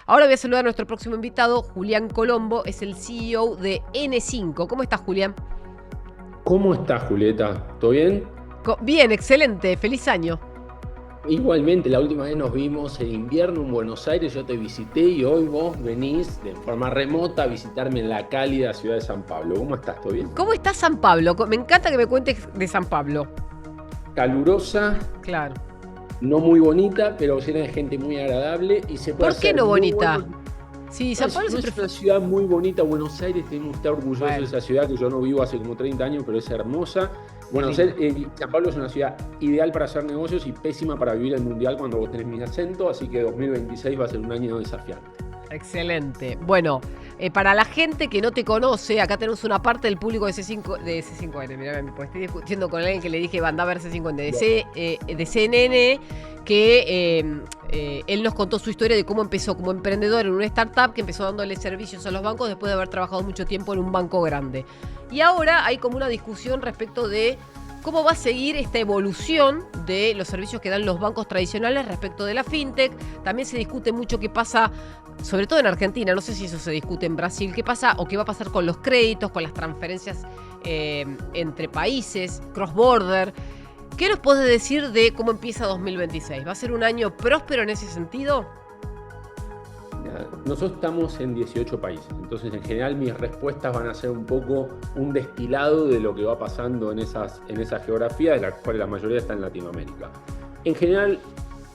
Ahora voy a saludar a nuestro próximo invitado, Julián Colombo, es el CEO de N5. ¿Cómo estás, Julián? ¿Cómo estás, Julieta? ¿Todo bien? Bien, excelente, feliz año. Igualmente, la última vez nos vimos en invierno en Buenos Aires, yo te visité y hoy vos venís de forma remota a visitarme en la cálida ciudad de San Pablo. ¿Cómo estás? ¿Todo bien? ¿Cómo está San Pablo? Me encanta que me cuentes de San Pablo. Calurosa, Claro. no muy bonita, pero llena de gente muy agradable y se puede ¿Por qué hacer no muy bonita? buenos. Sí, No San es, Pablo no siempre es una fue... ciudad muy bonita, Buenos Aires, tenemos que estar orgullosos de Bueno, esa ciudad que yo no vivo hace como 30 años, pero es hermosa. qué Buenos lindo. Aires, San Pablo es una ciudad ideal para hacer negocios y pésima para vivir el mundial cuando vos tenés mi acento, así que 2026 va a ser un año desafiante. Excelente. Bueno, para la gente que no te conoce, acá tenemos una parte del público de C5N. Mirá, pues estoy discutiendo con alguien que le dije, anda a ver C5N, de CNN, que él nos contó su historia de cómo empezó como emprendedor en una startup que empezó dándole servicios a los bancos después de haber trabajado mucho tiempo en un banco grande. Y ahora hay como una discusión respecto de cómo va a seguir esta evolución de los servicios que dan los bancos tradicionales respecto de la fintech. También se discute mucho qué pasa, sobre todo en Argentina, no sé si eso se discute en Brasil, qué pasa o qué va a pasar con los créditos, con las transferencias entre países, cross-border. ¿Qué nos puedes decir de cómo empieza 2026? ¿Va a ser un año próspero en ese sentido? Nosotros estamos en 18 países, entonces en general mis respuestas van a ser un poco un destilado de lo que va pasando en esa geografía, de la cual la mayoría está en Latinoamérica. En general,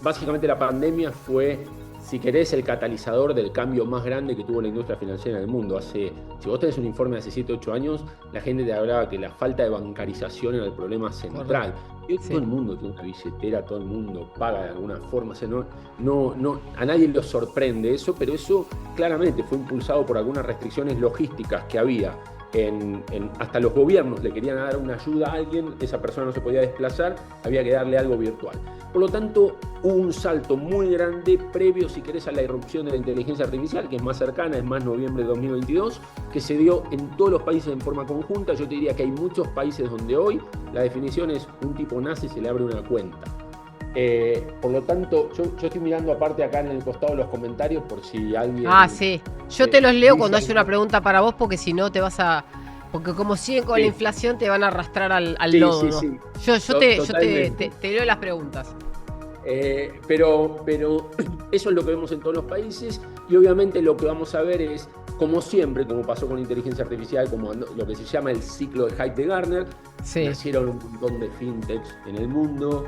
básicamente la pandemia fue, si querés, el catalizador del cambio más grande que tuvo la industria financiera en el mundo. Si vos tenés un informe de hace 7, 8 años, la gente te hablaba que la falta de bancarización era el problema central. Correcto. Y hoy Sí. todo el mundo tiene una billetera, todo el mundo paga de alguna forma. O sea, a nadie lo sorprende eso, pero eso claramente fue impulsado por algunas restricciones logísticas que había. Hasta los gobiernos le querían dar una ayuda a alguien, esa persona no se podía desplazar, había que darle algo virtual. Por lo tanto, hubo un salto muy grande previo, si querés, a la irrupción de la inteligencia artificial, que es más cercana, es más noviembre de 2022, que se dio en todos los países en forma conjunta. Yo te diría que hay muchos países donde hoy la definición es un tipo nace y se le abre una cuenta. Por lo tanto, yo estoy mirando aparte acá en el costado de los comentarios por si Ah, alguien sí. Yo te los leo cuando dice haya una algo. pregunta para vos, porque si no te vas a... Porque como siguen con la Sí, inflación, te van a arrastrar al sí, lodo, sí, ¿no? sí, Yo te totalmente. leo las preguntas. Pero eso es lo que vemos en todos los países y obviamente lo que vamos a ver es, como siempre, como pasó con la inteligencia artificial, como lo que se llama el ciclo de hype de Gartner, Sí, nacieron un montón de fintechs en el mundo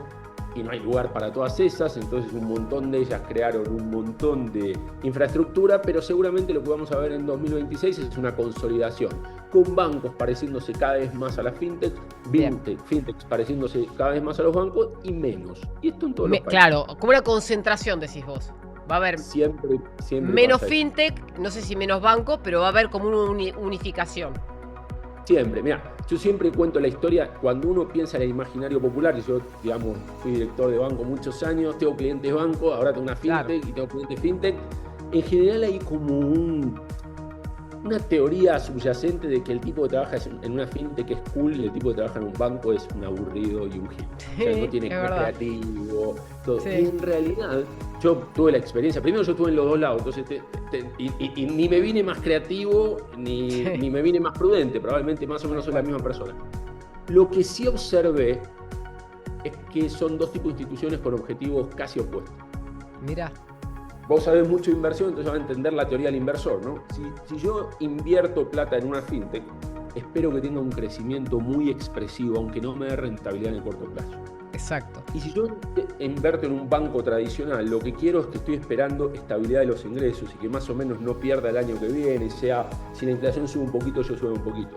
y no hay lugar para todas esas, entonces un montón de ellas crearon un montón de infraestructura, pero seguramente lo que vamos a ver en 2026 es una consolidación, con bancos pareciéndose cada vez más a las fintechs, bien. fintechs pareciéndose cada vez más a los bancos y menos. Y esto en todos los países. Claro, como una concentración, decís vos. Va a haber Siempre, siempre menos pasa eso. fintech, no sé si menos banco, pero va a haber como una unificación. Siempre, mira, yo siempre cuento la historia, cuando uno piensa en el imaginario popular, y yo, digamos, fui director de banco muchos años, tengo clientes banco, ahora tengo una Claro. fintech y tengo clientes fintech, en general hay como una teoría subyacente de que el tipo que trabaja en una fintech es cool y el tipo que trabaja en un banco es un aburrido y un gil. O sea, no Sí, tiene es que ser verdad. creativo, todo. Y Sí, en realidad, yo tuve la experiencia, primero yo estuve en los dos lados, entonces y ni me vine más creativo sí. ni me vine más prudente, probablemente más o menos Tal soy la cual. misma persona. Lo que sí observé es que son dos tipos de instituciones con objetivos casi opuestos. Mirá. Vos sabés mucho de inversión, entonces vas a entender la teoría del inversor, ¿no? Si yo invierto plata en una fintech, espero que tenga un crecimiento muy expresivo, aunque no me dé rentabilidad en el corto plazo. Exacto. Y si yo invierto en un banco tradicional, lo que quiero es que estoy esperando estabilidad de los ingresos y que más o menos no pierda el año que viene, sea, si la inflación sube un poquito, yo sube un poquito.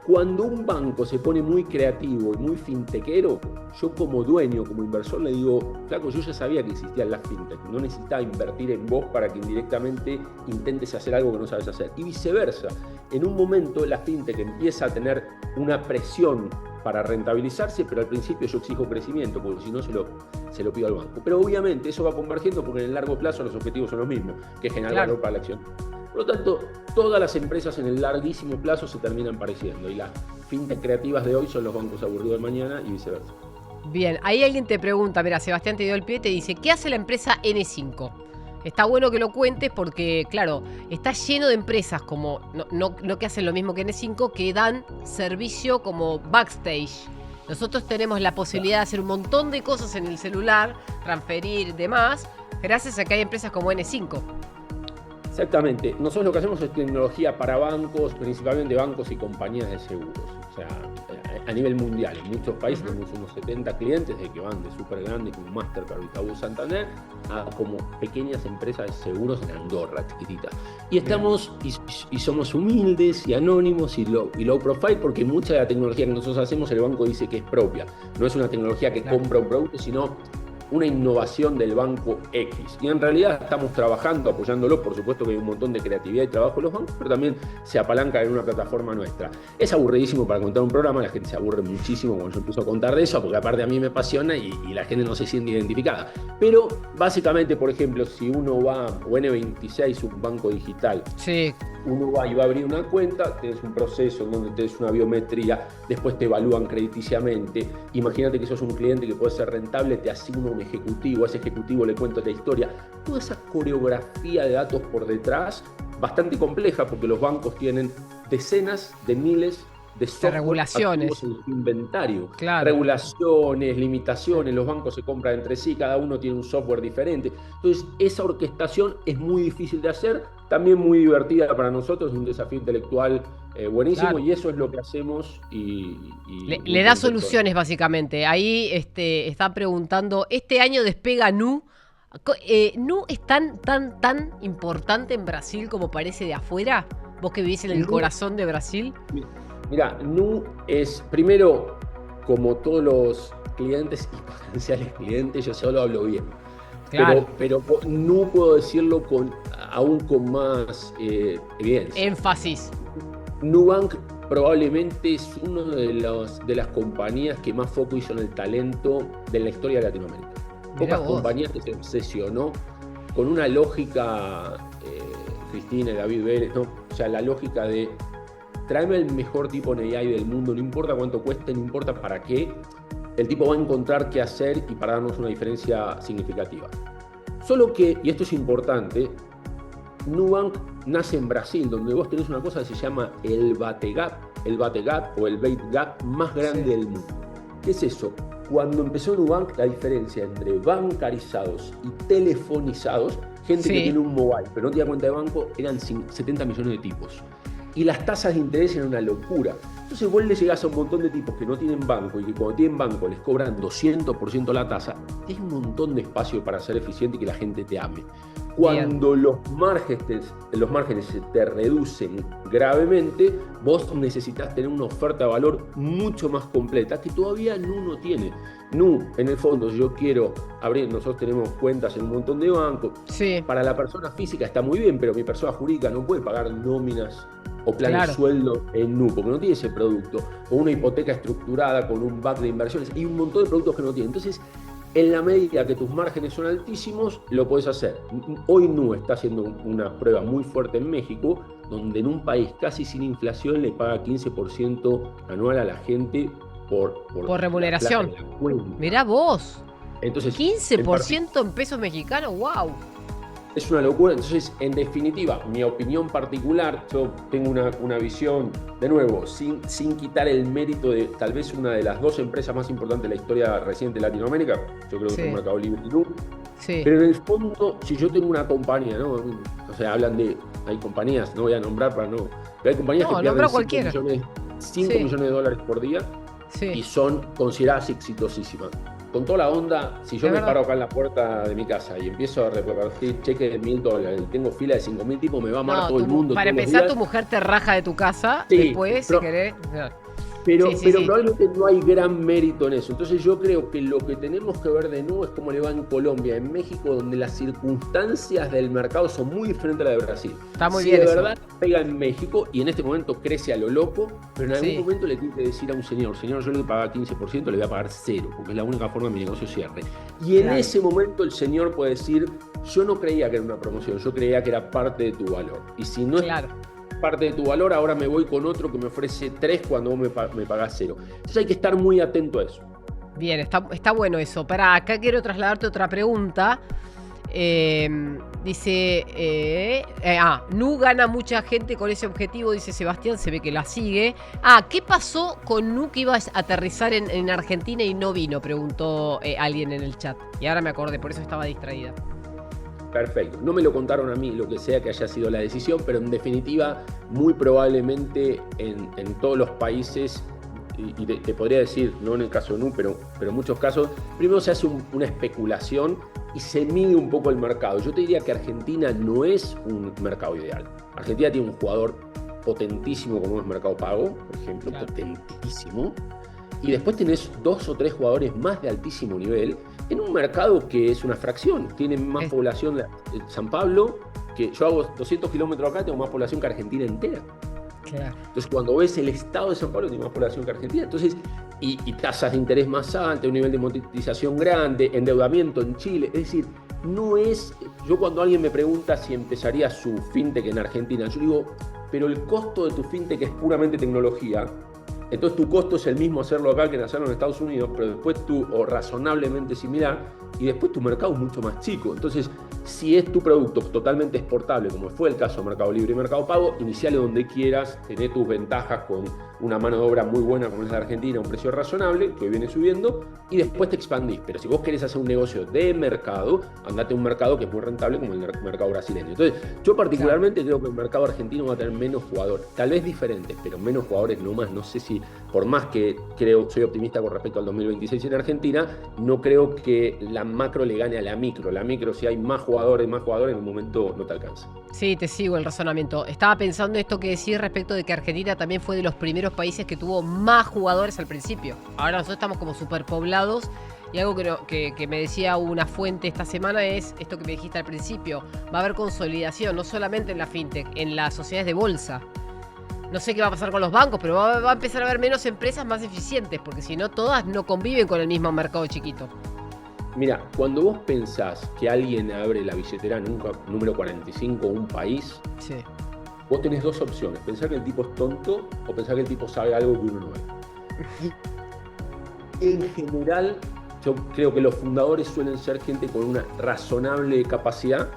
Cuando un banco se pone muy creativo y muy fintequero, yo como dueño, como inversor, le digo, flaco, yo ya sabía que existían las fintech, no necesitaba invertir en vos para que indirectamente intentes hacer algo que no sabes hacer. Y viceversa, en un momento la fintech empieza a tener una presión para rentabilizarse, pero al principio yo exijo crecimiento, porque si no se lo pido al banco. Pero obviamente eso va convergiendo porque en el largo plazo los objetivos son los mismos, que es generar Claro. valor para la acción. Por lo tanto, todas las empresas en el larguísimo plazo se terminan pareciendo y las fintech creativas de hoy son los bancos aburridos de mañana y viceversa. Bien, ahí alguien te pregunta, mira, Sebastián te dio el pie y te dice, ¿qué hace la empresa N5? Está bueno que lo cuentes porque, claro, está lleno de empresas como, no que hacen lo mismo que N5, que dan servicio como backstage. Nosotros tenemos la posibilidad de hacer un montón de cosas en el celular, transferir y demás, gracias a que hay empresas como N5. Exactamente. Nosotros lo que hacemos es tecnología para bancos, principalmente bancos y compañías de seguros. O sea, a nivel mundial, en muchos países tenemos unos 70 clientes, de que van de súper grandes como Mastercard, Itaú, Santander, a como pequeñas empresas de seguros en Andorra, chiquititas. Y estamos, y somos humildes y anónimos y low profile, porque mucha de la tecnología que nosotros hacemos, el banco dice que es propia. No es una tecnología que compra un producto, sino una innovación del banco X. Y en realidad estamos trabajando, apoyándolo. Por supuesto que hay un montón de creatividad y trabajo en los bancos, pero también se apalanca en una plataforma nuestra. Es aburridísimo para contar un programa, la gente se aburre muchísimo cuando yo empiezo a contar de eso, porque aparte a mí me apasiona y la gente no se siente identificada. Pero básicamente, por ejemplo, si uno va, o N26, un banco digital, sí, uno va y va a abrir una cuenta, tienes un proceso en donde tienes una biometría, después te evalúan crediticiamente. Imagínate que sos un cliente que puede ser rentable, te asigna un ejecutivo, a ese ejecutivo le cuento la historia. Toda esa coreografía de datos por detrás, bastante compleja, porque los bancos tienen decenas de miles de software regulaciones en su inventario. Claro. Regulaciones, limitaciones, los bancos se compran entre sí, cada uno tiene un software diferente. Entonces, esa orquestación es muy difícil de hacer, también muy divertida para nosotros, es un desafío intelectual buenísimo, claro. Y eso es lo que hacemos. Le da soluciones, básicamente. Ahí está preguntando, ¿este año despega Nu? ¿Nu es tan importante en Brasil como parece de afuera? ¿Vos que vivís en el corazón de Brasil? Mira, Nu es, primero, como todos los clientes y potenciales clientes, yo solo hablo bien. Claro. Pero Nu puedo decirlo aún con más evidencia. Énfasis. Nubank probablemente es una de las compañías que más foco hizo en el talento de la historia de Latinoamérica. Pocas compañías que se obsesionó con una lógica, Cristina y David Vélez, ¿no? O sea, la lógica de tráeme el mejor tipo en AI del mundo, no importa cuánto cueste, no importa para qué, el tipo va a encontrar qué hacer y para darnos una diferencia significativa. Solo que, y esto es importante, Nubank nace en Brasil, donde vos tenés una cosa que se llama el Bategap o el Bait Gap más grande del mundo. ¿Qué es eso? Cuando empezó Nubank, la diferencia entre bancarizados y telefonizados, gente que tiene un mobile pero no tenía cuenta de banco, eran 70 millones de tipos. Y las tasas de interés eran una locura. Entonces vos le llegás a un montón de tipos que no tienen banco y que cuando tienen banco les cobran 200% la tasa. Tienes un montón de espacio para ser eficiente y que la gente te ame. Cuando los márgenes se te reducen gravemente, vos necesitas tener una oferta de valor mucho más completa que todavía Nu no tiene. Nu, en el fondo, si yo quiero abrir, nosotros tenemos cuentas en un montón de bancos. Sí. Para la persona física está muy bien, pero mi persona jurídica no puede pagar nóminas o planes de sueldo en Nu, porque no tiene ese producto. O una hipoteca estructurada con un back de inversiones. Hay un montón de productos que no tiene. Entonces, en la medida que tus márgenes son altísimos, lo podés hacer. Hoy Nu está haciendo una prueba muy fuerte en México, donde en un país casi sin inflación le paga 15% anual a la gente por remuneración. Mirá vos. Entonces, 15% en pesos mexicanos, wow. Es una locura. Entonces, en definitiva, mi opinión particular, yo tengo una visión, de nuevo, sin quitar el mérito de tal vez una de las dos empresas más importantes de la historia reciente de Latinoamérica, yo creo que son Mercado Libre y Nu. Sí. Pero en el fondo, si yo tengo una compañía, ¿no? O sea, hay compañías, no voy a nombrar para no, pero hay compañías que pierden 5 millones de dólares por día y son consideradas exitosísimas. Con toda la onda, si yo me paro acá en la puerta de mi casa y empiezo a repartir cheques de $1.000 y tengo fila de 5.000 tipos, me va a amar todo el mundo. Para empezar, tu mujer te raja de tu casa, después, si querés. Pero probablemente no hay gran mérito en eso. Entonces yo creo que lo que tenemos que ver de nuevo es cómo le va en Colombia, en México, donde las circunstancias del mercado son muy diferentes a las de Brasil. Está muy bien. De verdad pega en México y en este momento crece a lo loco, pero en algún momento le tiene que decir a un señor, yo le paga 15%, le voy a pagar 0, porque es la única forma que mi negocio cierre. Y en ese momento el señor puede decir, yo no creía que era una promoción, yo creía que era parte de tu valor. Y si no es parte de tu valor, ahora me voy con otro que me ofrece 3 cuando vos me pagás 0. Entonces hay que estar muy atento a eso. Bien, está bueno eso. Acá quiero trasladarte otra pregunta. Dice, Nu gana mucha gente con ese objetivo, dice Sebastián, se ve que la sigue. ¿Qué pasó con Nu que iba a aterrizar en Argentina y no vino? Preguntó alguien en el chat. Y ahora me acordé, por eso estaba distraída. Perfecto. No me lo contaron a mí, lo que sea que haya sido la decisión, pero en definitiva, muy probablemente en todos los países, y te podría decir, no en el caso de Nu, pero en muchos casos, primero se hace una especulación y se mide un poco el mercado. Yo te diría que Argentina no es un mercado ideal. Argentina tiene un jugador potentísimo como es Mercado Pago, por ejemplo, claro. Potentísimo. Y después tenés 2 o 3 jugadores más de altísimo nivel en un mercado que es una fracción. Tiene más población de San Pablo, que yo hago 200 kilómetros acá, tengo más población que Argentina entera. Claro. Entonces, cuando ves el estado de San Pablo, tiene más población que Argentina. Entonces, y tasas de interés más altas, un nivel de monetización grande, endeudamiento en Chile. Es decir, no es... Yo cuando alguien me pregunta si empezaría su fintech en Argentina, yo digo, pero el costo de tu fintech es puramente tecnología. Entonces tu costo es el mismo hacerlo acá que hacerlo en Estados Unidos, pero después o razonablemente similar, y después tu mercado es mucho más chico. Entonces, si es tu producto totalmente exportable, como fue el caso de Mercado Libre y Mercado Pago, iniciale donde quieras, tener tus ventajas con una mano de obra muy buena como es la Argentina, un precio razonable, que hoy viene subiendo, y después te expandís. Pero si vos querés hacer un negocio de mercado, andate a un mercado que es muy rentable como el mercado brasileño. Entonces, yo particularmente creo que el mercado argentino va a tener menos jugadores, tal vez diferentes, pero menos jugadores no más. No sé si, por más que soy optimista con respecto al 2026 en Argentina, no creo que la macro le gane a la micro. La micro, si hay más jugadores, en un momento no te alcanza. Sí, te sigo el razonamiento. Estaba pensando esto que decís respecto de que Argentina también fue de los primeros países que tuvo más jugadores al principio. Ahora nosotros estamos como superpoblados y algo que me decía una fuente esta semana es esto que me dijiste al principio. Va a haber consolidación, no solamente en la fintech, en las sociedades de bolsa. No sé qué va a pasar con los bancos, pero va a empezar a haber menos empresas más eficientes, porque si no, todas no conviven con el mismo mercado chiquito. Mira, cuando vos pensás que alguien abre la billetera número 45 en un país, sí, vos tenés 2 opciones. Pensar que el tipo es tonto o pensar que el tipo sabe algo que uno no ve. En general, yo creo que los fundadores suelen ser gente con una razonable capacidad.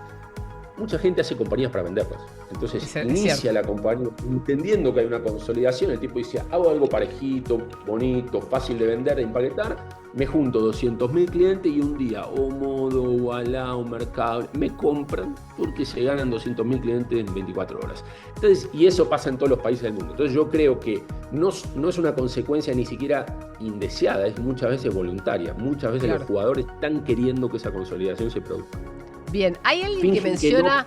Mucha gente hace compañías para venderlas. Entonces inicia la compañía entendiendo que hay una consolidación. El tipo dice, hago algo parejito, bonito, fácil de vender, de empaquetar. Me junto 200.000 clientes y un día Modo, Ualá o Mercado me compran porque se ganan 200.000 clientes en 24 horas. Entonces, y eso pasa en todos los países del mundo. Entonces yo creo que no es una consecuencia ni siquiera indeseada, es muchas veces voluntaria. Muchas veces los jugadores están queriendo que esa consolidación se produzca. Bien, hay alguien que menciona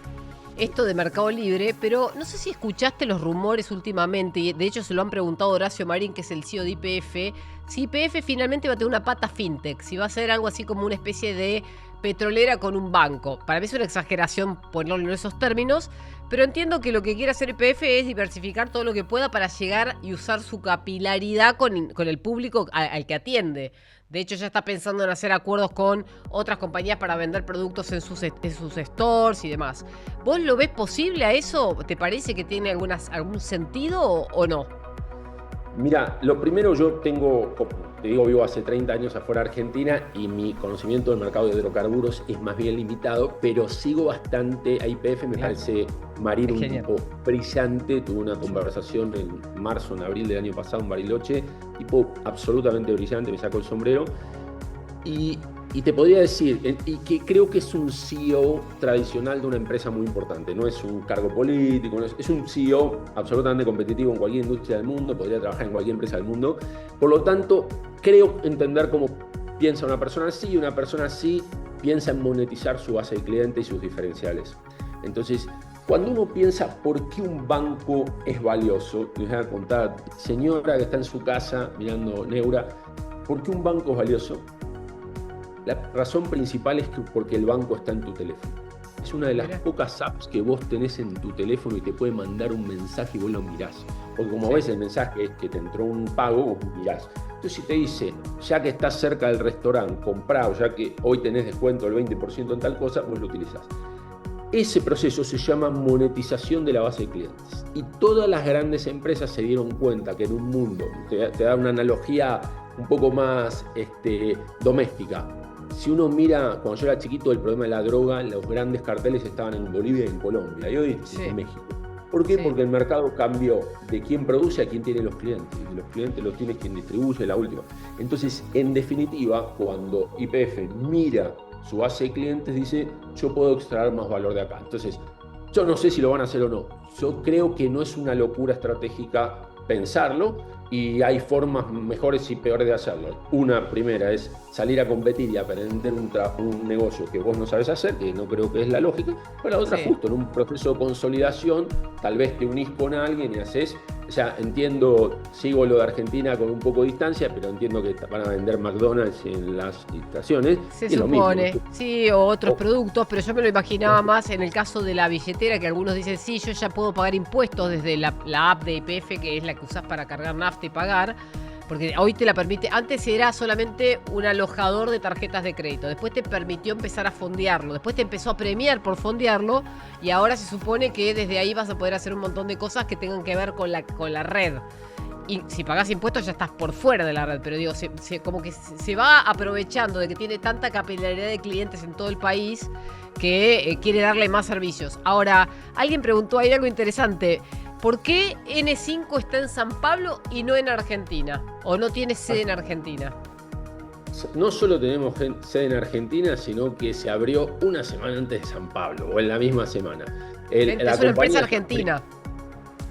esto de Mercado Libre, pero no sé si escuchaste los rumores últimamente, y de hecho se lo han preguntado a Horacio Marín, que es el CEO de YPF, si YPF finalmente va a tener una pata fintech, si va a ser algo así como una especie de petrolera con un banco. Para mí es una exageración ponerlo en esos términos, pero entiendo que lo que quiere hacer YPF es diversificar todo lo que pueda para llegar y usar su capilaridad con el público al que atiende. De hecho, ya está pensando en hacer acuerdos con otras compañías para vender productos en sus stores y demás. ¿Vos lo ves posible a eso? ¿Te parece que tiene algún sentido o no? Mira, lo primero, yo vivo hace 30 años afuera de Argentina y mi conocimiento del mercado de hidrocarburos es más bien limitado, pero sigo bastante a YPF, me parece Marín un tipo brillante. Tuve una conversación en marzo, en abril del año pasado en Bariloche, tipo absolutamente brillante, me saco el sombrero. Y te podría decir, y que creo que es un CEO tradicional de una empresa muy importante, no es un cargo político, es un CEO absolutamente competitivo en cualquier industria del mundo, podría trabajar en cualquier empresa del mundo. Por lo tanto, creo entender cómo piensa una persona así, y una persona así piensa en monetizar su base de clientes y sus diferenciales. Entonces, cuando uno piensa por qué un banco es valioso, les voy a contar, señora que está en su casa mirando Neura, ¿por qué un banco es valioso? La razón principal es porque el banco está en tu teléfono. Es una de las pocas apps que vos tenés en tu teléfono y te puede mandar un mensaje y vos lo mirás. Porque como ves el mensaje es que te entró un pago, vos mirás. Entonces si te dice, ya que estás cerca del restaurante, comprá, o ya que hoy tenés descuento del 20% en tal cosa, vos lo utilizás. Ese proceso se llama monetización de la base de clientes. Y todas las grandes empresas se dieron cuenta que en un mundo, te da una analogía un poco más doméstica. si uno mira, cuando yo era chiquito, el problema de la droga, los grandes carteles estaban en Bolivia y en Colombia, y hoy Sí. en México. ¿Por qué? Sí. Porque el mercado cambió de quién produce a quién tiene los clientes. Y los clientes los tiene quien distribuye, la última. Entonces, en definitiva, cuando YPF mira su base de clientes, dice, yo puedo extraer más valor de acá. Entonces, yo no sé si lo van a hacer o no. Yo creo que no es una locura estratégica pensarlo, y hay formas mejores y peores de hacerlo. Una primera es salir a competir y aprender un negocio que vos no sabes hacer, que no creo que es la lógica, pero la otra Sí. justo en un proceso de consolidación, tal vez te unís con alguien y haces, o sea, entiendo, sigo lo de Argentina con un poco de distancia, pero entiendo que van a vender McDonald's en las estaciones. Se y es lo mismo, supone, ¿no? sí, o otros O- productos, pero yo me lo imaginaba más en el caso de la billetera, que algunos dicen, sí, yo ya puedo pagar impuestos desde la app de YPF, que es la que usás para cargar nafta y pagar, porque hoy te la permite. Antes era solamente un alojador de tarjetas de crédito, después te permitió empezar a fondearlo, después te empezó a premiar por fondearlo, y ahora se supone que desde ahí vas a poder hacer un montón de cosas que tengan que ver con la red. Y si pagás impuestos ya estás por fuera de la red, pero digo, como que se va aprovechando de que tiene tanta capilaridad de clientes en todo el país que quiere darle más servicios. Ahora, alguien preguntó ahí algo interesante. ¿Por qué N5 está en San Pablo y no en Argentina? ¿O no tiene sede en Argentina? No solo tenemos sede en Argentina, sino que se abrió una semana antes de San Pablo, o en la misma semana. Es una empresa argentina.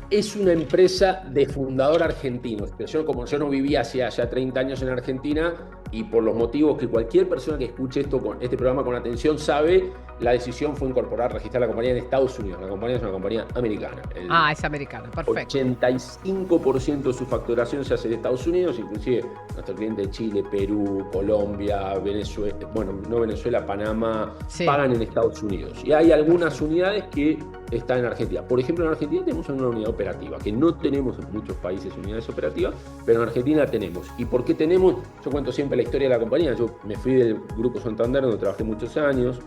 Es una empresa de fundador argentino. Pero como yo no vivía hace ya 30 años en Argentina, y por los motivos que cualquier persona que escuche este programa con atención sabe, la decisión fue registrar la compañía en Estados Unidos. La compañía es una compañía americana. Es americana, perfecto. 85% de su facturación se hace en Estados Unidos, inclusive nuestro cliente de Chile, Perú, Colombia, Venezuela, bueno, no Venezuela, Panamá, Sí. pagan en Estados Unidos. Y hay algunas unidades que están en Argentina. Por ejemplo, en Argentina tenemos una unidad operativa, que no tenemos en muchos países unidades operativas, pero en Argentina tenemos. ¿Y por qué tenemos? Yo cuento siempre la historia de la compañía. Yo me fui del Grupo Santander, donde trabajé muchos años,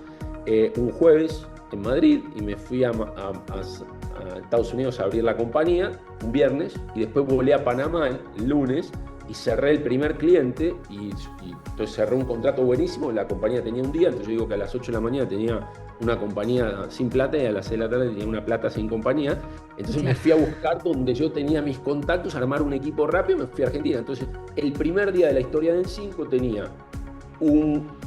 un jueves en Madrid, y me fui a Estados Unidos a abrir la compañía un viernes, y después volé a Panamá el lunes y cerré el primer cliente, y entonces cerré un contrato buenísimo. La compañía tenía un día, entonces yo digo que a las 8 de la mañana tenía una compañía sin plata, y a las 6 de la tarde tenía una plata sin compañía. Entonces me fui a buscar donde yo tenía mis contactos, armar un equipo rápido, me fui a Argentina. Entonces el primer día de la historia del 5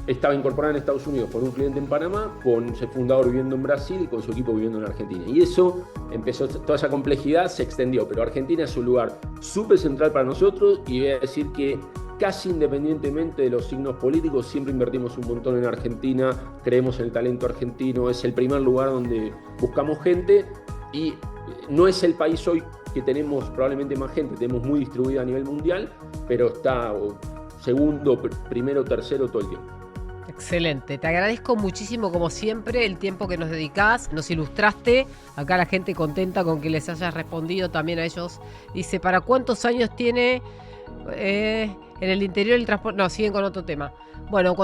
estaba incorporado en Estados Unidos por un cliente en Panamá, con ese fundador viviendo en Brasil y con su equipo viviendo en Argentina. Y eso empezó, toda esa complejidad se extendió, pero Argentina es un lugar súper central para nosotros, y voy a decir que casi independientemente de los signos políticos, siempre invertimos un montón en Argentina, creemos en el talento argentino, es el primer lugar donde buscamos gente, y no es el país hoy que tenemos probablemente más gente, tenemos muy distribuida a nivel mundial, pero está segundo, primero, tercero todo el tiempo. Excelente, te agradezco muchísimo como siempre el tiempo que nos dedicás, nos ilustraste, acá la gente contenta con que les hayas respondido también a ellos. Dice, ¿para cuántos años tiene en el interior el transporte? No, siguen con otro tema. Bueno,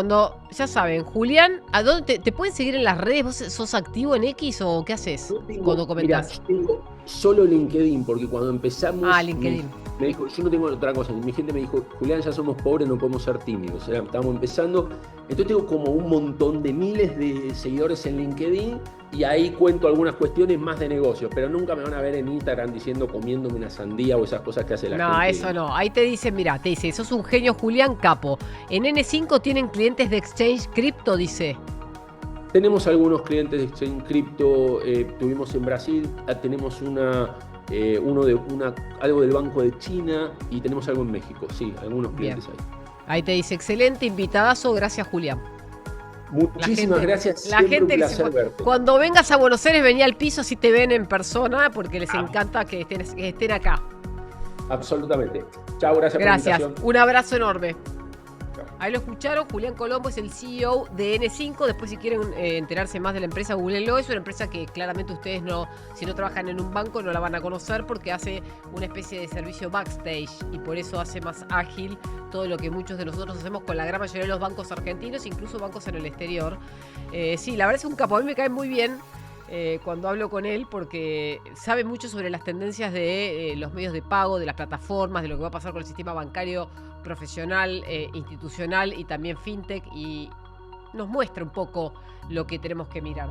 ya saben, Julián, ¿a dónde te pueden seguir en las redes? ¿Vos sos activo en X o qué haces cuando comentás? Mira, tengo solo LinkedIn, porque cuando empezamos... LinkedIn. Me dijo, yo no tengo otra cosa. Mi gente me dijo, Julián, ya somos pobres, no podemos ser tímidos. Estábamos empezando. Entonces tengo como un montón de miles de seguidores en LinkedIn, y ahí cuento algunas cuestiones más de negocios, pero nunca me van a ver en Instagram diciendo comiéndome una sandía o esas cosas que hace la gente. No, eso no. Ahí te dicen, mira, te dice, sos un genio, Julián Capo. En N5 tienen clientes de exchange cripto, dice. Tenemos algunos clientes de exchange cripto, tuvimos en Brasil, tenemos algo del Banco de China, y tenemos algo en México, sí, algunos clientes ahí. Ahí te dice, excelente, invitadazo, gracias, Julián. Muchísimas gracias, la siempre gente un placer verte. Cuando vengas a Buenos Aires, vení al piso si te ven en persona, porque les encanta que estén acá. Absolutamente. Chao, gracias por la invitación. Un abrazo enorme. Ahí lo escucharon, Julián Colombo es el CEO de N5. Después, si quieren enterarse más de la empresa, googleenlo. Es una empresa que claramente ustedes si no trabajan en un banco, no la van a conocer, porque hace una especie de servicio backstage, y por eso hace más ágil todo lo que muchos de nosotros hacemos con la gran mayoría de los bancos argentinos, incluso bancos en el exterior. Sí, la verdad es un capo, a mí me cae muy bien cuando hablo con él, porque sabe mucho sobre las tendencias de los medios de pago, de las plataformas, de lo que va a pasar con el sistema bancario profesional, institucional y también fintech, y nos muestra un poco lo que tenemos que mirar.